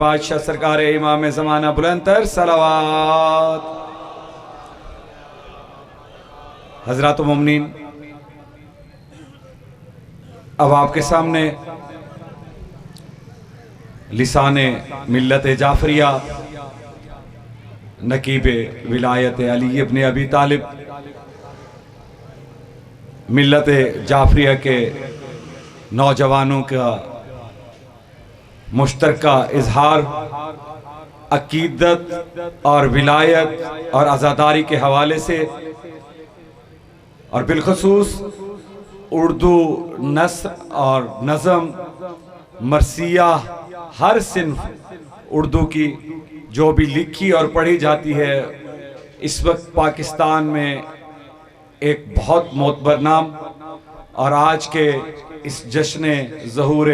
बादशाह सरकार इमाम ज़माना बुलंदतर सलावत। हज़रात मुमिनीन, अब आपके सामने लिसाने मिल्लत जाफरिया नकीब विलायत अली इब्न अबी तालिब मिल्लत जाफरिया के नौजवानों का मुश्तरका इजहार अकीदत और विलायत और आज़ादारी के हवाले से और बिलखसूस उर्दू नस्र और नज़म मरसिया हर सिन्फ उर्दू की जो भी लिखी और पढ़ी जाती है, इस वक्त पाकिस्तान में एक बहुत मोतबर नाम और आज के इस जश्न ज़हूर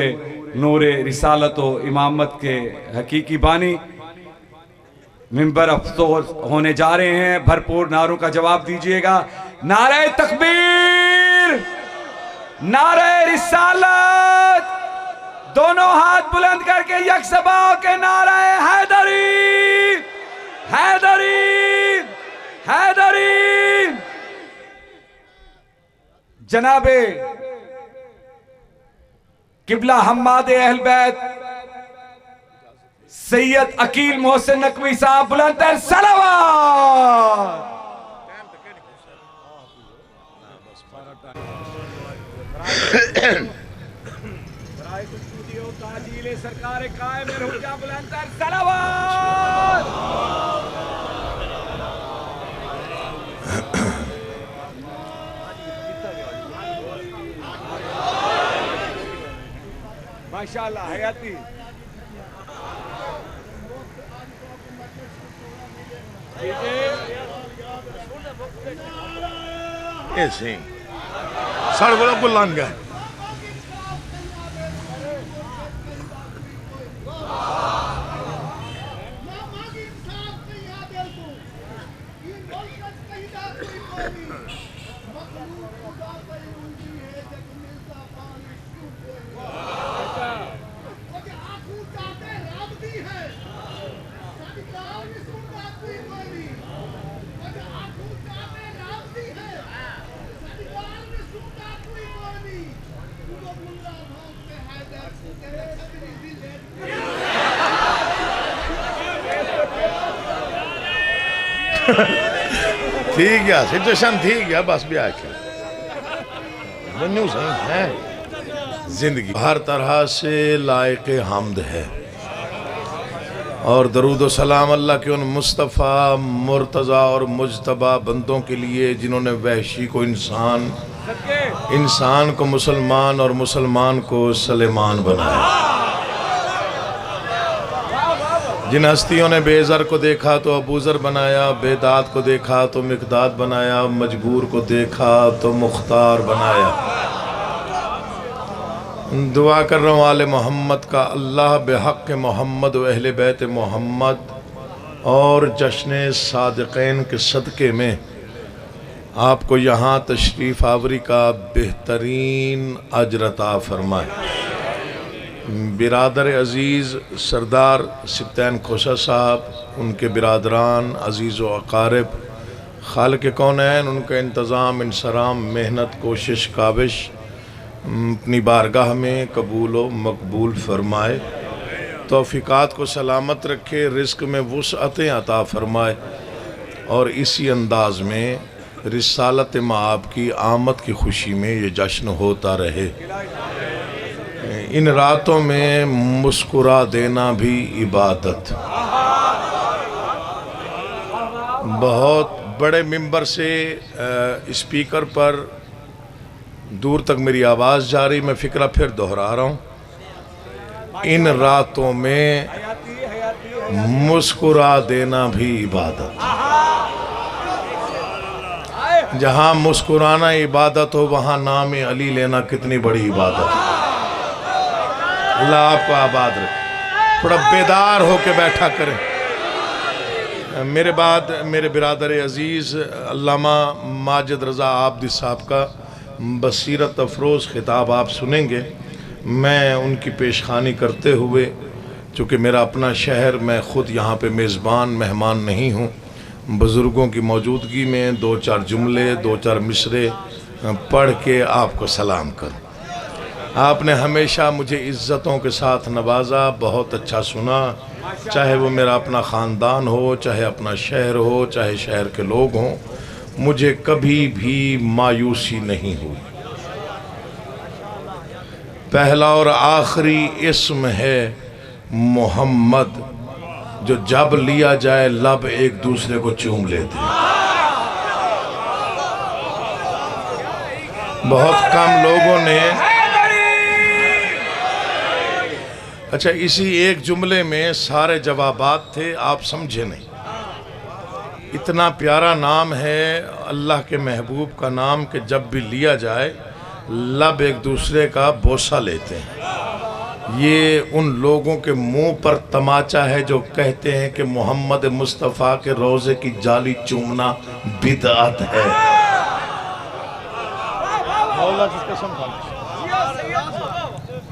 नूरे रिसालत व इमामत के हकीकी बानी मिंबर अफसोस होने जा रहे हैं। भरपूर नारों का जवाब दीजिएगा। नारे तकबीर, नारे रिसालत, दोनों हाथ बुलंद करके यकसबा के नारे हैदरी, हैदरी, हैदरी। जनाबे किबला हम्माद अहल बैत सैयद अकील मोहसिन नकवी साहब बुलंदतर सलावत। सरकार कायम रुजा बुलंदतर सलावत। माशाअल्लाह हयाती। ऐसे साढ़े बोला बुलान गया ठीक है, सिचुएशन ठीक है, बस भी आके सही है। जिंदगी हर तरह से लायक हमद है और दरूद व सलाम अल्लाह के उन मुस्तफ़ा मुर्तज़ा और मुजतबा बंदों के लिए जिन्होंने वहशी को इंसान, इंसान को मुसलमान और मुसलमान को सलेमान बनाया। जिन हस्तियों ने बेज़र को देखा तो अबूज़र बनाया, बेदात को देखा तो मिक़दाद बनाया, मजबूर को देखा तो मुख्तार बनाया। दुआ कर रहा हूँ आले मोहम्मद का अल्लाह बेहक़ मोहम्मद व अहले बैत मोहम्मद और जश्न सादिक़ीन के सदक़े में आपको यहाँ तशरीफ़ आवरी का बेहतरीन अजर अता फरमाए। बिरादर अज़ीज़ सरदार सिब्तैन खोसा साहब, उनके बिरादरान अज़ीज़ व अक़ारिब, खालिक़ कौनैन उनका इंतज़ाम, इंसराम, मेहनत, कोशिश, काविश अपनी बारगाह में कबूल व मकबूल फरमाए। तौफ़ीक़ात को सलामत रखे, रिज़्क़ में वुसअतें अता फरमाए और इसी अंदाज़ में रिसालत माब की आमद की खुशी में ये जश्न होता रहे। इन रातों में मुस्कुरा देना भी इबादत। बहुत बड़े मिंबर से स्पीकर पर दूर तक मेरी आवाज़ जा रही, मैं फ़िक्रा फिर दोहरा रहा हूँ। इन रातों में मुस्कुरा देना भी इबादत। जहाँ मुस्कुराना इबादत हो वहाँ नाम अली लेना कितनी बड़ी इबादत है। अल्लाह आपको आबाद रखे। थोड़ा बेदार होके बैठा करें। मेरे बाद मेरे बिरादर अज़ीज़ अल्लामा माजिद रज़ा आबदी साहब का बसीरत अफरोज़ ख़िताब आप सुनेंगे। मैं उनकी पेशखानी करते हुए चूँकि मेरा अपना शहर, मैं ख़ुद यहाँ पे मेज़बान मेहमान नहीं हूँ, बुज़ुर्गों की मौजूदगी में 2-4 जुमले 2-4 मिसरे पढ़ के आपको सलाम करूँ। आपने हमेशा मुझे इज़्ज़तों के साथ नवाजा, बहुत अच्छा सुना, चाहे वो मेरा अपना ख़ानदान हो, चाहे अपना शहर हो, चाहे शहर के लोग हों, मुझे कभी भी मायूसी नहीं हुई। पहला और आखिरी इस्म है मोहम्मद, जो जब लिया जाए लब एक दूसरे को चूम लेते हैं। बहुत कम लोगों ने, अच्छा इसी एक जुमले में सारे जवाबात थे, आप समझे नहीं। इतना प्यारा नाम है अल्लाह के महबूब का नाम कि जब भी लिया जाए लब एक दूसरे का बोसा लेते हैं। ये उन लोगों के मुंह पर तमाचा है जो कहते हैं कि मोहम्मद मुस्तफ़ा के रोज़े की जाली चूमना बिदअत है।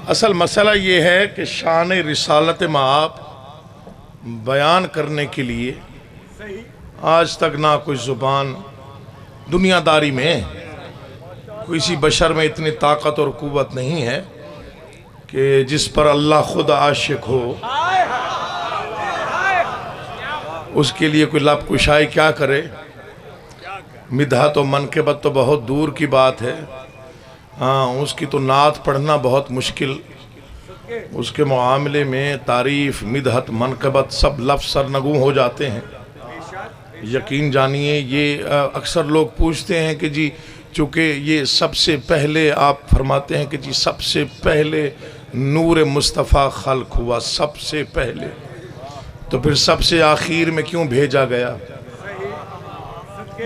असल मसला ये है कि शान रिसालत माब बयान करने के लिए आज तक ना कोई ज़ुबान दुनियादारी में किसी बशर में इतनी ताकत और क़ुव्वत नहीं है कि जिस पर अल्लाह खुद आशिक हो, उसके लिए कोई लब कुशाई क्या करे। मिदहत और मनक़बत तो बहुत दूर की बात है, हाँ उसकी तो नात पढ़ना बहुत मुश्किल, उसके मामले में तारीफ़ मिदहत मनक़बत सब लफ्ज़ सरनगू हो जाते हैं। यकीन जानिए ये अक्सर लोग पूछते हैं कि जी चूँकि ये सबसे पहले, आप फरमाते हैं कि जी सबसे पहले नूर मुस्तफ़ा खल्क़ हुआ, सबसे पहले, तो फिर सबसे आखिर में क्यों भेजा गया।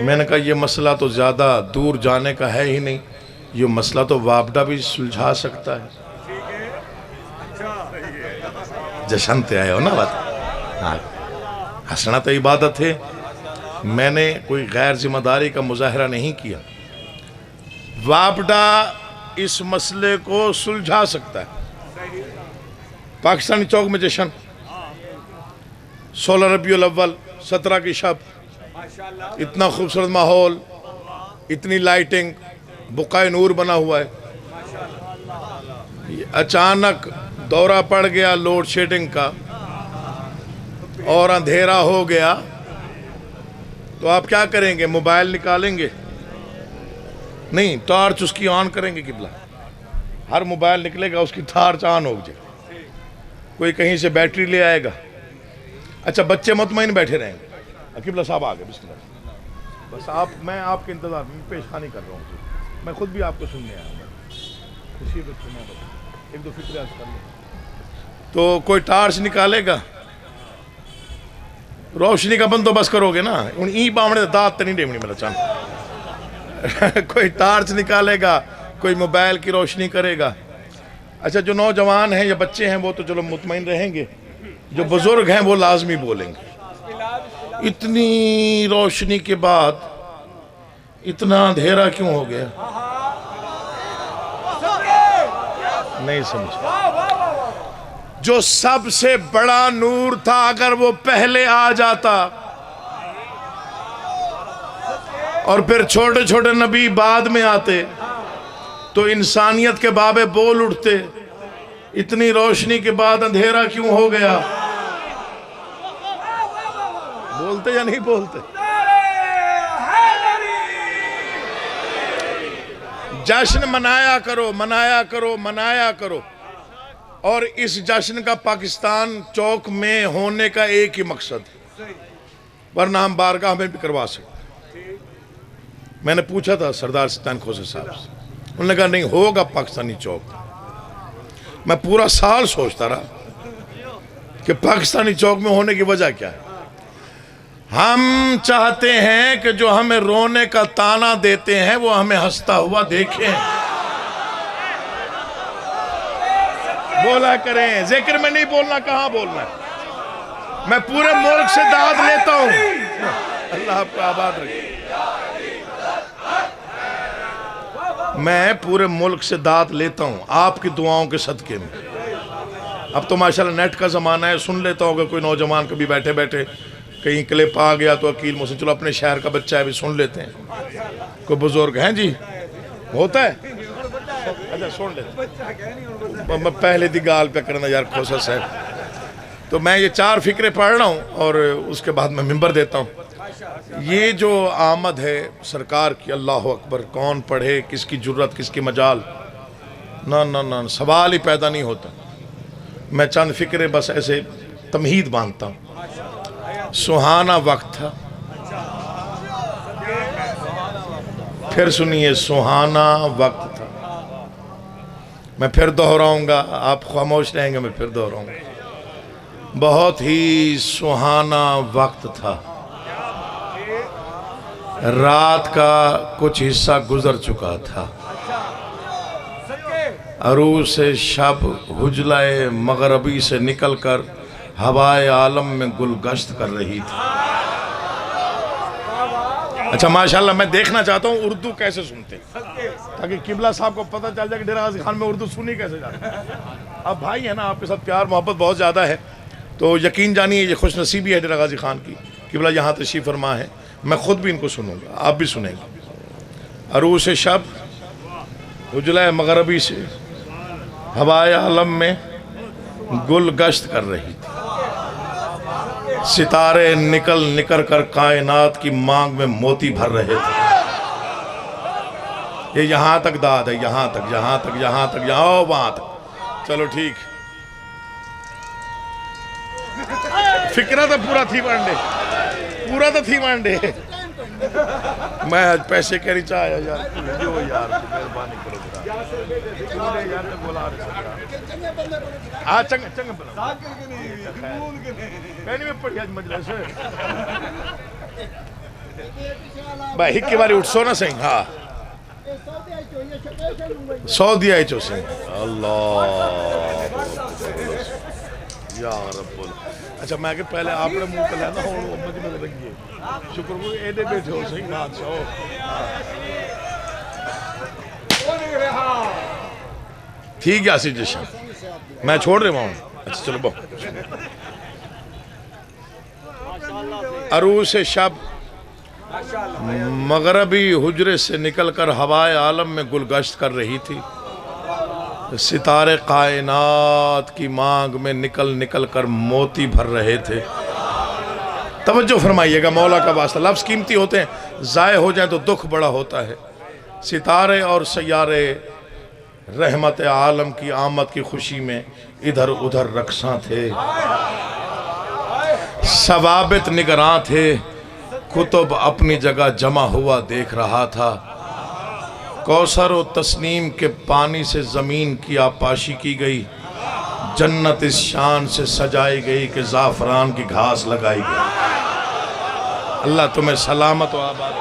मैंने कहा ये मसला तो ज़्यादा दूर जाने का है ही नहीं, ये मसला तो वापडा भी सुलझा सकता है। जश्न ते आए हो ना बात, हाँ हंसना तो इबादत है। मैंने कोई गैर जिम्मेदारी का मुजाहरा नहीं किया। वापडा इस मसले को सुलझा सकता है। पाकिस्तानी चौक में जश्न, 16 रबीउल अव्वल 17 की शब, इतना खूबसूरत माहौल, इतनी लाइटिंग, बुकाए नूर बना हुआ है। अचानक दौरा पड़ गया लोड शेडिंग का और अंधेरा हो गया, तो आप क्या करेंगे? मोबाइल निकालेंगे? नहीं, टॉर्च उसकी ऑन करेंगे। किबला हर मोबाइल निकलेगा उसकी टॉर्च ऑन हो जाए, कोई कहीं से बैटरी ले आएगा। अच्छा बच्चे मुतमईन बैठे रहेंगे। किबला साहब आ गए, बिस्मिल्लाह। बस आप, मैं आपके इंतजार में पेशखानी कर रहा हूँ, मैं खुद भी आपको सुनने आया हूँ। एक दो फिक्र कर लो। तो कोई टॉर्च निकालेगा, रोशनी का बंदोबस्त करोगे ना, उन ई बावड़े दांत तो नहीं डेमनी मेरा चांद। कोई टॉर्च निकालेगा, कोई मोबाइल की रोशनी करेगा। अच्छा जो नौजवान हैं या बच्चे हैं वो तो चलो मुतमईन रहेंगे, जो बुजुर्ग हैं वो लाजमी बोलेंगे। इतनी रोशनी के बाद इतना अंधेरा क्यों हो गया? नहीं समझ। जो सबसे बड़ा नूर था, अगर वो पहले आ जाता और फिर छोटे छोटे नबी बाद में आते तो इंसानियत के बाबे बोल उठते। इतनी रोशनी के बाद अंधेरा क्यों हो गया? बोलते या नहीं बोलते? जश्न मनाया करो, मनाया करो, मनाया करो। और इस जश्न का पाकिस्तान चौक में होने का एक ही मकसद, वरना हम बारगाह में भी करवा सकते। मैंने पूछा था सरदार सिद्धांत खोसे साहब से, उन्होंने कहा नहीं होगा पाकिस्तानी चौक। मैं पूरा साल सोचता रहा कि पाकिस्तानी चौक में होने की वजह क्या है। हम चाहते हैं कि जो हमें रोने का ताना देते हैं वो हमें हंसता हुआ देखें। बोला करें, जिक्र में नहीं बोलना, कहाँ बोलना है। मैं पूरे मुल्क से दाद लेता हूँ, अल्लाह आपको आबाद रखे। मैं पूरे मुल्क से दाद लेता हूँ आपकी दुआओं के सदके में। अब तो माशाल्लाह नेट का ज़माना है, सुन लेता होगा कोई नौजवान कभी बैठे बैठे कहीं क्लिप आ गया तो अकील मुझसे चलो अपने शहर का बच्चा है भी सुन लेते हैं, कोई बुजुर्ग हैं जी होता है, अच्छा सुन लेते मैं पहले दी गाल पे करना यार खोसा साहब। तो मैं ये 4 फिक्रे पढ़ रहा हूँ और उसके बाद मैं मिंबर देता हूँ। ये जो आमद है सरकार की, अल्लाह अकबर, कौन पढ़े, किसकी जुर्रत, किसकी मजाल, ना ना ना सवाल ही पैदा नहीं होता। मैं चंद फिक्रे बस ऐसे तमहीद बांधता हूँ। सुहाना वक्त था, फिर सुनिए, सुहाना वक्त था। मैं फिर दोहराऊंगा, आप खामोश रहेंगे, मैं फिर दोहराऊंगा। बहुत ही सुहाना वक्त था, रात का कुछ हिस्सा गुजर चुका था, अरूस शब हुजलाए मगरबी से निकलकर हवाए आलम में गुलगश्त कर रही थी। अच्छा माशाल्लाह, मैं देखना चाहता हूँ उर्दू कैसे सुनते ताकि किबला साहब को पता चल जाए कि डेरा गाजी खान में उर्दू सुनी कैसे जाती है। अब भाई है ना, आपके साथ प्यार मोहब्बत बहुत ज़्यादा है, तो यकीन जानिए ये खुश नसीबी है डेरा गाजी खान की, किबला यहाँ तशरीफ़ फरमा है। मैं ख़ुद भी इनको सुनूंगा, आप भी सुनेंगे। अरूस शब हुजलाए मगरबी से हवाए आलम में गुल गश्त कर रही थी, सितारे निकल निकल कर कायनात की मांग में मोती भर रहे थे। ये यहाँ तक दाद है, यहाँ तक, यहाँ तक, यहाँ तक, यहाँ वहाँ तक, चलो ठीक। फिक्रा तो पूरा थी मांडे, पूरा तो थी मांडे। मैं आज पैसे के रिचा आया यार, जो यार मेहरबानी करो यार, बोला हाँ चंग चंग में पड़ी आज मजलिस भाई हिक के बारे उठसो ना सही। हाँ 100 दिया चो सही, अल्लाह यार रब्बुल। अच्छा मैं कि पहले आपने मुंह पे लेना हो मत में लगी शुक्र को एडे बैठे हो सही बादशाह। ठीक है आसिफ जशन, मैं छोड़ रहा हूँ। अच्छा चलो बहु अरूस शब मगरबी हुजरे से निकलकर हवाए आलम में गुलगश्त कर रही थी, सितारे कायनात की मांग में निकल निकल कर मोती भर रहे थे। तवज्जो फरमाइएगा, मौला का वास्ता, लफ्ज़ कीमती होते हैं, ज़ाय हो जाए तो दुख बड़ा होता है। सितारे और सैयारे रहमत आलम की आमद की खुशी में इधर उधर रक्सा थे, सवाबित निगरां थे, कुतुब अपनी जगह जमा हुआ देख रहा था। कौसर और तस्नीम के पानी से ज़मीन की आपाशी की गई, जन्नत इस शान से सजाई गई कि ज़ाफ़रान की घास लगाई गई। अल्लाह तुम्हें सलामत व आबाद।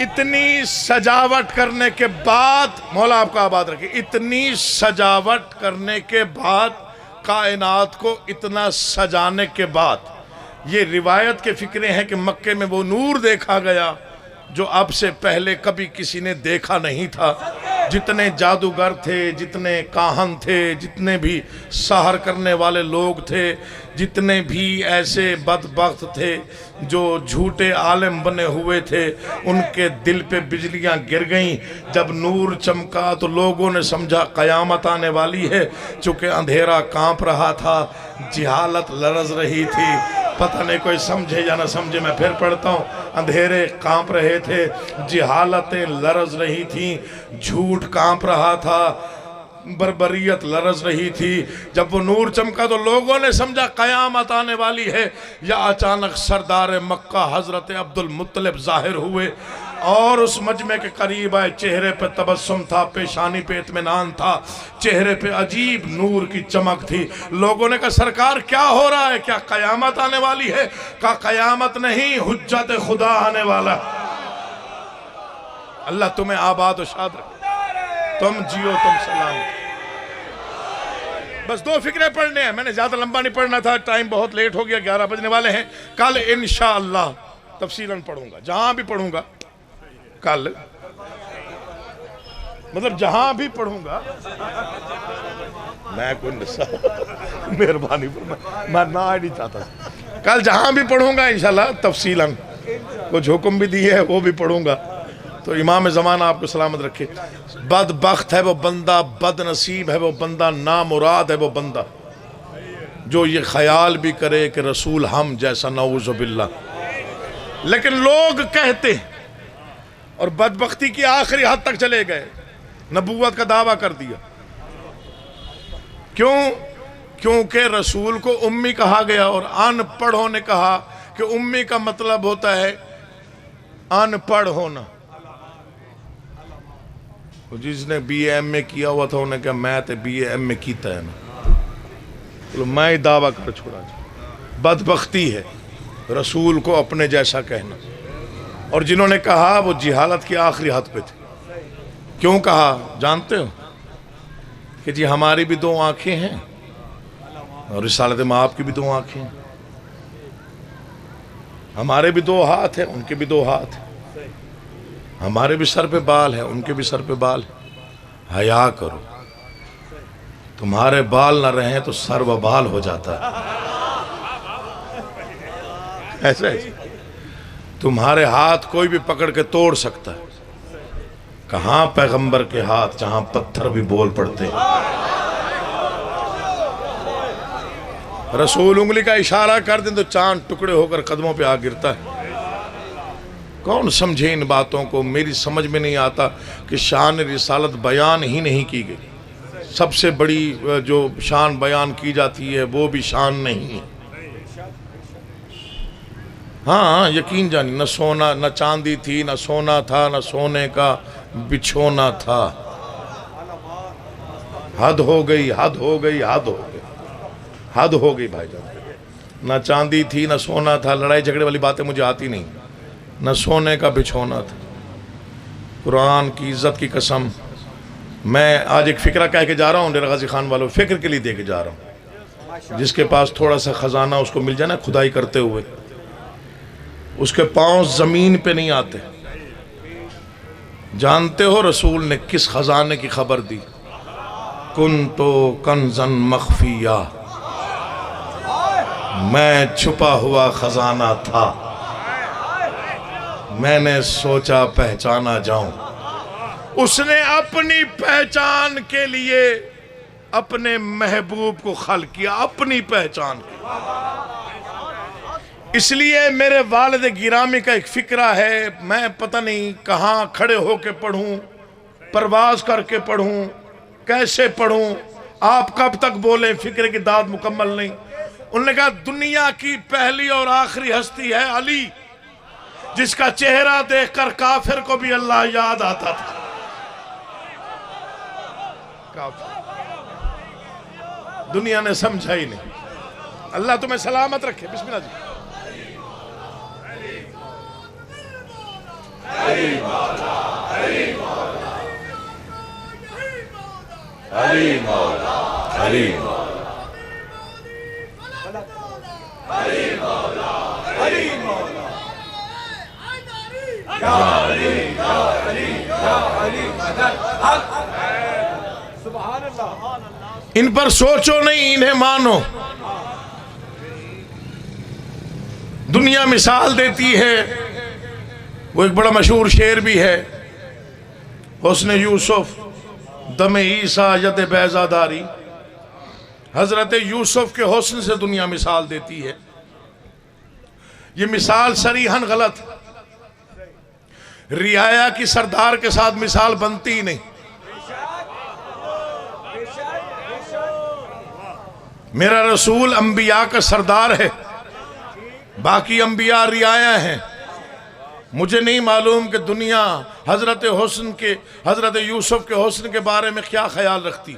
इतनी सजावट करने के बाद, मौला आपको आबाद रखे, इतनी सजावट करने के बाद, कायनात को इतना सजाने के बाद, ये रिवायत के फिक्रे हैं कि मक्के में वो नूर देखा गया जो अब से पहले कभी किसी ने देखा नहीं था। जितने जादूगर थे, जितने काहन थे, जितने भी सहर करने वाले लोग थे, जितने भी ऐसे बदबख्त थे जो झूठे आलिम बने हुए थे, उनके दिल पे बिजलियां गिर गईं। जब नूर चमका तो लोगों ने समझा क़यामत आने वाली है। चूँकि अंधेरा कांप रहा था, जिहालत लरज़ रही थी, पता नहीं कोई समझे या ना समझे, मैं फिर पढ़ता हूँ। अंधेरे कांप रहे थे, जिहालतें लरज़ रही थी, झूठ कांप रहा था, बर्बरियत लरज़ रही थी। जब वो नूर चमका तो लोगों ने समझा क़यामत आने वाली है। या अचानक सरदार मक्का हज़रत अब्दुल मुत्तलिब ज़ाहिर हुए और उस मजमे के करीब आए। चेहरे पे तबस्सुम था, पेशानी पे इत्मीनान था, चेहरे पे अजीब नूर की चमक थी। लोगों ने कहा सरकार क्या हो रहा है, क्या क़यामत आने वाली है? कहा क़यामत नहीं, हुज्जत खुदा आने वाला। अल्लाह तुम्हें आबाद और शाद रखे, तुम जियो तुम सलाम। बस 2 फिक्रे पढ़ने हैं, मैंने ज़्यादा लंबा नहीं पढ़ना था, टाइम बहुत लेट हो गया, 11 बजने वाले हैं। कल इंशाअल्लाह तफसीलन पढ़ूंगा, जहां भी पढ़ूंगा कल, मतलब जहां भी पढ़ूंगा मैं कोई नशा मेहरबानी पर मैं ना नहीं चाहता। कल जहाँ भी पढ़ूंगा इंशाल्लाह तफसीलन कुछ हुक्म भी दिए है वो भी पढ़ूंगा। तो इमाम ज़माना आपको सलामत रखे। बदबख्त है वो बंदा, बदनसीब है वो बंदा, नामुराद है वो बंदा जो ये ख्याल भी करे कि रसूल हम जैसा, नऊज़ु बिल्लाह। लेकिन लोग कहते हैं और बदबख्ती की आखिरी हद तक चले गए, नबूवत का दावा कर दिया। क्यों? क्योंकि रसूल को उम्मी कहा गया और अनपढ़ों ने कहा कि उम्मी का मतलब होता है अनपढ़ होना। जिसने BA MA किया हुआ था उन्हें कहा मैं तो BA MA कीता है ना, तो मैं ही दावा कर छोड़ा। बदबख्ती है रसूल को अपने जैसा कहना। और जिन्होंने कहा वो जिहालत की आखिरी हद पे थे। क्यों कहा जानते हो? कि जी हमारी भी दो आंखें हैं और रिसालत माब की भी दो आंखें हैं, हमारे भी दो हाथ हैं उनके भी दो हाथ हैं, हमारे भी सर पे बाल है उनके भी सर पे बाल है। हया करो, तुम्हारे बाल ना रहें तो सर व बाल हो जाता है। ऐसे तुम्हारे हाथ कोई भी पकड़ के तोड़ सकता है। कहां पैगंबर के हाथ जहां पत्थर भी बोल पड़ते हैं। रसूल उंगली का इशारा कर दें तो चांद टुकड़े होकर कदमों पे आ गिरता है। कौन समझे इन बातों को? मेरी समझ में नहीं आता कि शान रिसालत बयान ही नहीं की गई। सबसे बड़ी जो शान बयान की जाती है वो भी शान नहीं है। हाँ यकीन जानिए, न सोना न चांदी थी, न सोना था, न सोने का बिछोना था। हद हो गई, हद हो गई, हद हो गई, हद हो गई भाईजान। न चांदी थी, न सोना था। लड़ाई झगड़े वाली बातें मुझे आती नहीं। न सोने का बिछोना था। कुरान की इज्जत की कसम, मैं आज एक फ़िक्रा कह के जा रहा हूँ डेरा गाजी खान वालों, फ़िक्र के लिए दे के जा रहा हूँ। जिसके पास थोड़ा सा ख़जाना उसको मिल जाए ना खुदाई करते हुए, उसके पांव ज़मीन पे नहीं आते। जानते हो रसूल ने किस ख़जाने की खबर दी? कुन तो कंजन मख्फिया, मैं छुपा हुआ ख़जाना था, मैंने सोचा पहचाना जाऊं। उसने अपनी पहचान के लिए अपने महबूब को खल किया, अपनी पहचान के। इसलिए मेरे वालिद गिरामी का एक फिक्रा है, मैं पता नहीं कहाँ खड़े होके पढ़ूं, परवाज करके पढ़ूं, कैसे पढ़ूं, आप कब तक बोले, फिक्रे की दाद मुकम्मल नहीं। उन्होंने कहा दुनिया की पहली और आखिरी हस्ती है अली, जिसका चेहरा देखकर काफिर को भी अल्लाह याद आता था। दुनिया ने समझा ही नहीं। अल्लाह तुम्हें सलामत रखे। बिस्मिल्लाह जी। अली मौला, अली मौला, अली मौला, अली मौला, अली मौला, अली मौला, या अली, या अली, या अली मदद। सुभान अल्लाह। इन पर सोचो नहीं, इन्हें मानो। दुनिया मिसाल देती है। वो एक बड़ा मशहूर शेर भी है, हुस्न यूसुफ दमे ईसा यद बैजादारी। हजरत यूसुफ के हुस्न से दुनिया मिसाल देती है। ये मिसाल सरीहन गलत। रियाया की सरदार के साथ मिसाल बनती ही नहीं। मेरा रसूल अंबिया का सरदार है, बाकी अंबिया रियाया हैं। मुझे नहीं मालूम कि दुनिया हजरत यूसुफ के हुस्न के बारे में क्या ख्याल रखती।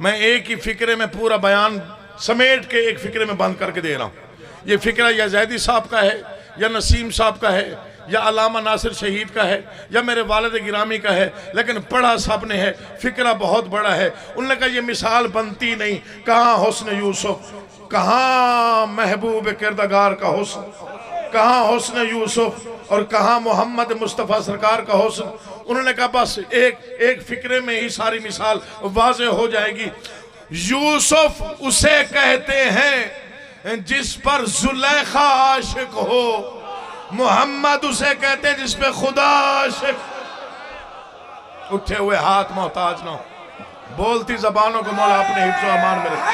मैं एक ही फिक्रे में पूरा बयान समेट के एक फिक्रे में बंद करके दे रहा हूँ। ये फिक्रा या जैदी साहब का है, या नसीम साहब का है, या अलामा नासिर शहीद का है, या मेरे वालिद गिरामी का है, लेकिन पढ़ा सब ने है। फिक्रा बहुत बड़ा है। उन्होंने कहा ये मिसाल बनती नहीं। कहाँ हुस्न यूसुफ, कहाँ महबूब किरदार का हुस्न, कहाँ हुस्न यूसुफ और कहाँ मोहम्मद मुस्तफ़ा सरकार का हुस्न। उन्होंने कहा बस एक फिक्रे में ही सारी मिसाल वाज़े हो जाएगी। यूसुफ उसे कहते हैं जिस पर जुलेखा आशिक हो, मोहम्मद उसे कहते हैं जिस पे खुदा आशिक। उठे हुए हाथ मोहताज ना हो, बोलती जबानों को मौला अपने हिफ्ज़ व अमान में रखे।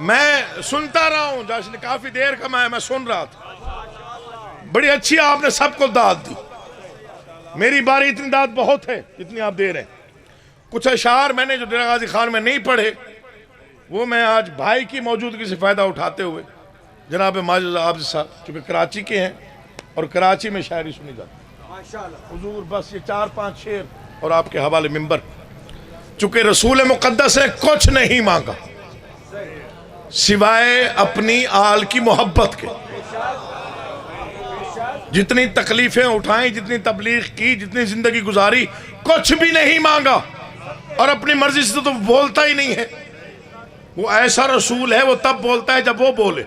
मैं सुनता रहा हूं, जश्न काफी देर का मैं सुन रहा था। बड़ी अच्छी आपने सबको दाद दी, मेरी बारी इतनी दाद बहुत है जितनी आप दे रहे हैं। कुछ अशार मैंने जो डेरा गाजी खान में नहीं पढ़े, वो मैं आज भाई की मौजूदगी से फ़ायदा उठाते हुए जनाब माजिद आबिद साहब, चूँकि कराची के हैं और कराची में शायरी सुनी जाती है, हुजूर बस ये 4-5 शेर और आपके हवाले मिंबर। चूँकि रसूल मुक़द्दस ने कुछ नहीं मांगा सिवाय अपनी आल की मोहब्बत के। जितनी तकलीफें उठाई, जितनी तबलीग की, जितनी जिंदगी गुजारी, कुछ भी नहीं मांगा और अपनी मर्जी से तो बोलता ही नहीं है। वो ऐसा रसूल है, वो तब बोलता है जब वो बोले,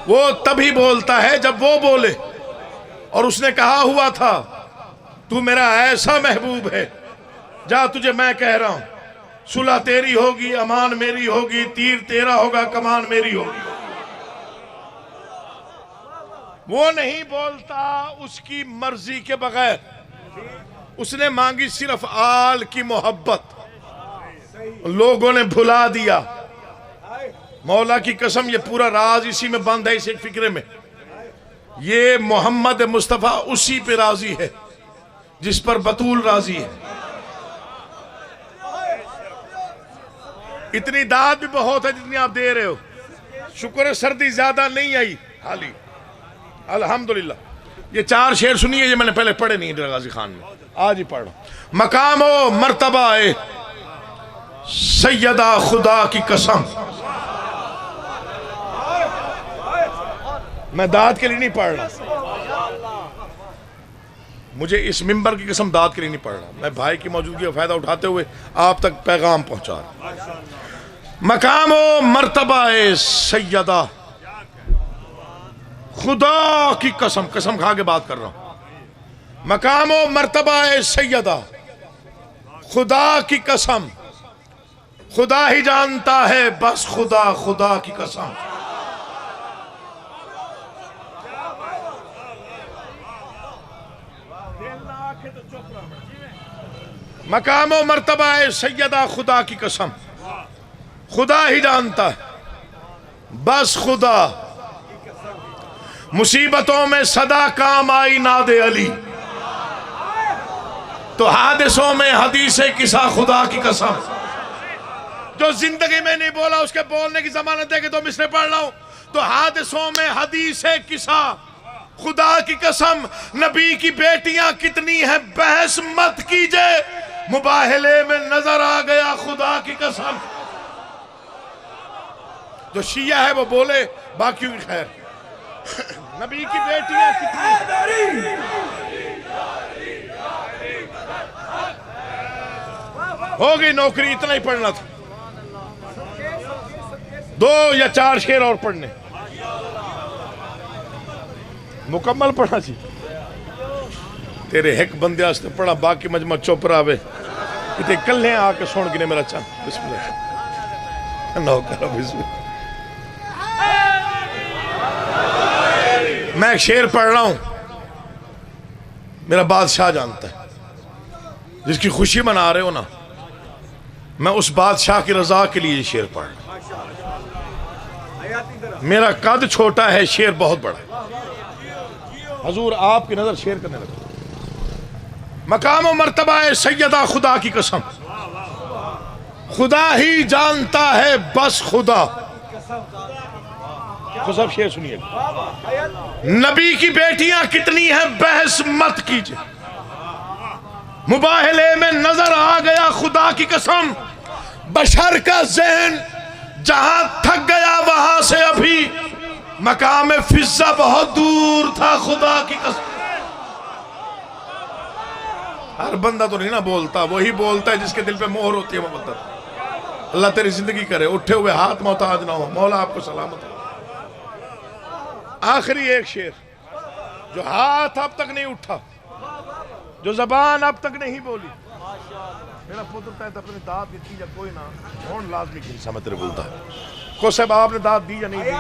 वो तभी बोलता है जब वो बोले। और उसने कहा हुआ था, तू मेरा ऐसा महबूब है, जा तुझे मैं कह रहा हूं, सुलह तेरी होगी, अमान मेरी होगी, तीर तेरा होगा, कमान मेरी होगी। वो नहीं बोलता उसकी मर्जी के बगैर, उसने मांगी सिर्फ आल की मोहब्बत। लोगों ने भुला दिया। मौला की कसम, ये पूरा राज इसी में बंद है, इस एक फिक्रे में। ये मोहम्मद मुस्तफ़ा उसी पे राजी है जिस पर बतूल राजी है। इतनी दाद भी बहुत है जितनी आप दे रहे हो। शुक्र है सर्दी ज्यादा नहीं आई हाली, अल्हम्दुलिल्लाह। ये 4 शेर सुनिए, ये मैंने पहले पढ़े नहीं डेरा गाजी खान में, आज ही पढ़ रहा। मकाम ओ मर्तबा ए सैयदा खुदा की कसम। मैं दाद के लिए नहीं पढ़ रहा, मुझे इस मिंबर की कसम दाद के लिए नहीं पढ़ रहा, मैं भाई की मौजूदगी का फायदा उठाते हुए आप तक पैगाम पहुंचा रहा। मकाम ओ मर्तबा ए सैयदा खुदा की कसम, कसम खा के बात कर रहा हूं। मकाम ओ मर्तबा ए सैयदा खुदा की कसम, खुदा ही जानता है बस खुदा, खुदा की कसम। मकाम ओ मर्तबा ए सैयदा खुदा की कसम, खुदा ही जानता है बस खुदा। मुसीबतों में सदा काम आई नादे अली, तो हादिसों में हदीसे किसा खुदा की कसम। जो जिंदगी में नहीं बोला उसके बोलने की जमानत है कि तो मिसरे पढ़ रहा हूं। तो हादिसों में हदीसे किसा खुदा की कसम। नबी की बेटियां कितनी हैं बहस मत कीजिए, मुबाहले में नजर आ गया खुदा की कसम। जो शिया है वो बोले, बाकियों की खैर। नबी की बेटियां कितनी, हो गई नौकरी, इतना ही पढ़ना था। 2 या 4 शेर और पढ़ने, मुकम्मल पढ़ना चाहिए। तेरे एक बंदे आस्ते पढ़ा, बाकी मजमा चुप रहा। इतने कल्ले आके सुन गिने मेरा चंद बिस्मिल्लाह नौकर बिस्मिल्लाह। मैं एक शेर पढ़ रहा हूं, मेरा बादशाह जानता है, जिसकी खुशी मना रहे हो ना, मैं उस बादशाह की रजा के लिए ये शेर पढ़ रहा हूं। मेरा कद छोटा है, शेर बहुत बड़ा है। हजूर आपकी नजर शेर करने लगा। मकाम व मर्तबा है सैयदा खुदा की कसम, खुदा ही जानता है बस खुदा। तो सब शेर सुनिए। नबी की बेटियां कितनी हैं बहस मत कीजिए, मुबाहले में नजर आ गया खुदा की कसम। बशर का ज़हन जहां थक गया वहां से अभी मकाम फिज़्ज़ा बहुत दूर था खुदा की कसम। हर बंदा तो नहीं ना बोलता, वही बोलता है जिसके दिल पे मोहर होती है मोहब्बत। अल्लाह तेरी जिंदगी करे, उठे हुए हाथ मोहताज ना हो, मौला आपको सलामत हो। आखिरी एक शेर जो हाथ अब तक नहीं उठा, जो जबान अब तक नहीं बोली। मेरा पुत्र तय अपनी दाद दी या कोई ना कौन लाजमी की समझ तेरे बोलता है को साहब आपने दाद दी या नहीं दी।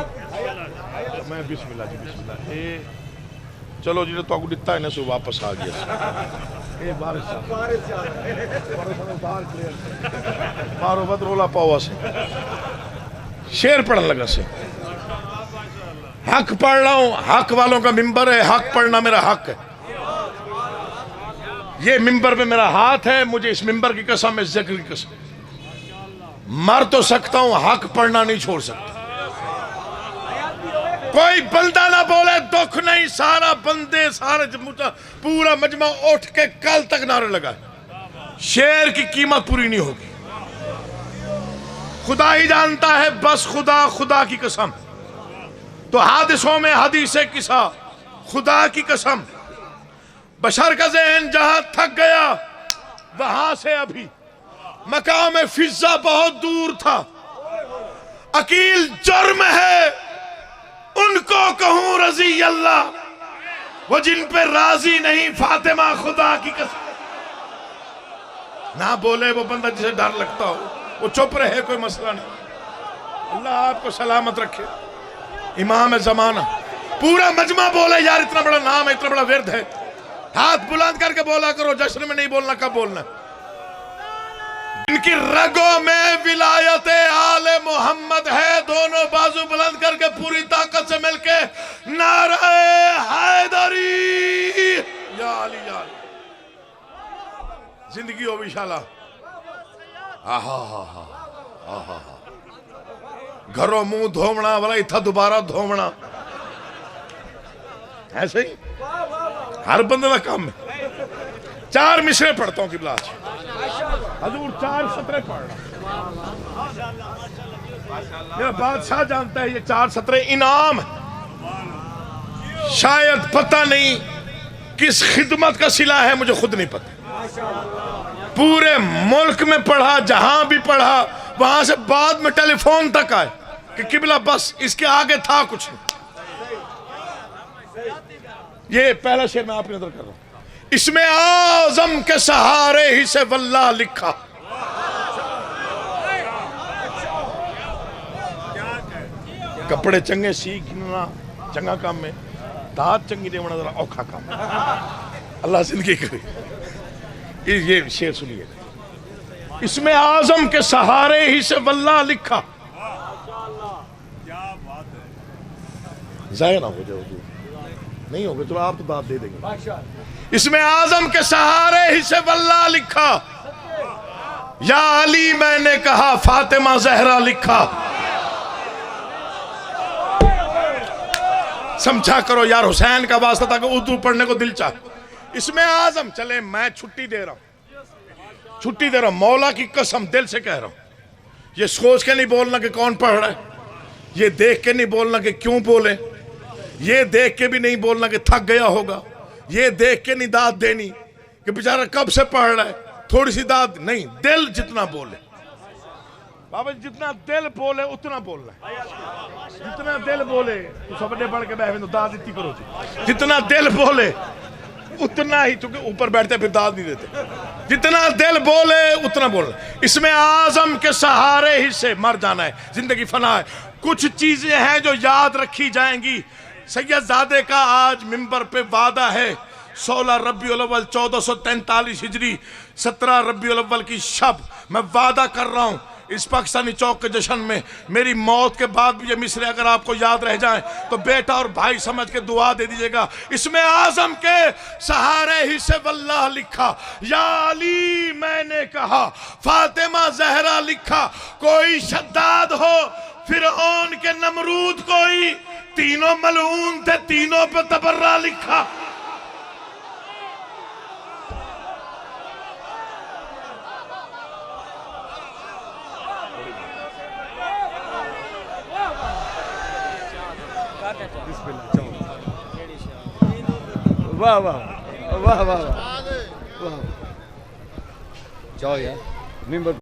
तो मैं बिस्मिल्लाह जी बिस्मिल्लाह ए चलो जी तो दिता है ना सो वापस आ गया ए बारिश मारो बद रोला पावा से शेर पढ़ने लगा से हक पढ़ रहा हूं। हक वालों का मिंबर है, हक पढ़ना मेरा हक है। ये मिंबर पे मेरा हाथ है, मुझे इस मिंबर की कसम, इस जिक्र की कसम, मर तो सकता हूं, हक पढ़ना नहीं छोड़ सकता। कोई बंदा ना बोले दुख नहीं, सारा बंदे सारे पूरा मजमा उठ के कल तक नारे लगा। शेर की कीमत पूरी नहीं होगी। खुदा ही जानता है, बस खुदा, खुदा की कसम। तो हादिसों में हदीसे किसा, खुदा की कसम। बशर का ज़हन जहां थक गया वहां से अभी मकाम फिजा बहुत दूर था। अकील जुर्म है उनको कहूं रजी अल्लाह, वो जिन पे राजी नहीं फातिमा खुदा की कसम। ना बोले वो बंदा जिसे डर लगता हो, वो चुप रहे, कोई मसला नहीं। अल्लाह आपको सलामत रखे। इमाम जमाना पूरा मजमा बोले यार, इतना बड़ा नाम है, इतना बड़ा विरद है, हाथ बुलंद करके बोला करो। जश्न में नहीं बोलना, कब बोलना? इनकी रगों में विलायत आले मोहम्मद है। दोनों बाजू बुलंद करके पूरी ताकत से मिलके नारे हैदरी या अली या अली। जिंदगी हो विशाला। घरों मुंह धोवना वाला इथा दोबारा धोवना ऐसे ही हर बंदे का काम है। 4 मिसरे पढ़ता हूं किबला हजूर, 4 सतरे पढ़ना। मेरा बादशाह जानता है ये 4 सतरे इनाम है। शायद पता नहीं किस खिदमत का सिला है, मुझे खुद नहीं पता। पूरे मुल्क में पढ़ा, जहां भी पढ़ा, वहां से बाद में टेलीफोन तक आए कि किबला बस इसके आगे था कुछ नहीं। ये पहला शेर मैं आपकी नजर कर रहा हूं। इसमें आजम के सहारे ही से वल्लाह लिखा। कपड़े चंगे सीखना चंगा काम में, दात चंगी देवना जरा औखा काम। अल्लाह जिंदगी करे। ये शेर सुनिए। इसमें आजम के सहारे ही से वल्लाह लिखा। जाया ना हो जाए, नहीं होगा, चलो आप तो दाद दे देंगे। इसमें आजम के सहारे ही से वल्लाह लिखा। या अली मैंने कहा, फातिमा जहरा लिखा। समझा करो यार, हुसैन का वास्ता था कि उर्दू पढ़ने को दिल चाहे। इसमें आजम, चले मैं छुट्टी दे रहा हूं, छुट्टी दे रहा हूं, मौला की कसम दिल से कह रहा हूं। ये सोच के नहीं बोलना कि कौन पढ़ रहा है, ये देख के नहीं बोलना कि क्यों बोले, ये देख के भी नहीं बोलना कि थक गया होगा, ये देख के नहीं दाद देनी कि बेचारा कब से पढ़ रहा है, थोड़ी सी दाद नहीं। दिल जितना बोले बाबा, जितना दिल बोले उतना बोलना है। जितना दिल बोले तो सबने बढ़ के बहन दाद इतनी करो जी। जितना दिल बोले उतना ही, क्योंकि ऊपर बैठते फिर दाद नहीं देते। जितना दिल बोले उतना बोलना। इसमें आजम के सहारे ही से मर जाना है, जिंदगी फना है। कुछ चीजें हैं जो याद रखी जाएंगी। सैयदजादे का आज मिंबर पे वादा है। 16 रबीउल अव्वल 1443 हिजरी 17 रबीउल अव्वल की शब मैं वादा कर रहा हूं, इस पाकिस्तानी चौक के जश्न में मेरी मौत के बाद भी ये मिसरे अगर आपको याद रह जाएं तो बेटा और भाई समझ के दुआ दे दीजिएगा। इसमें आजम के सहारे ही से वल्लाह लिखा। या अली मैंने कहा, फातिमा जहरा लिखा। कोई शद्दाद हो, फिरौन के नमरूद, कोई तीनों मलऊन थे, तीनों पे तबर्रा लिखा। वाह वाह वाह वाह वाह, जाओ यार मिंबर।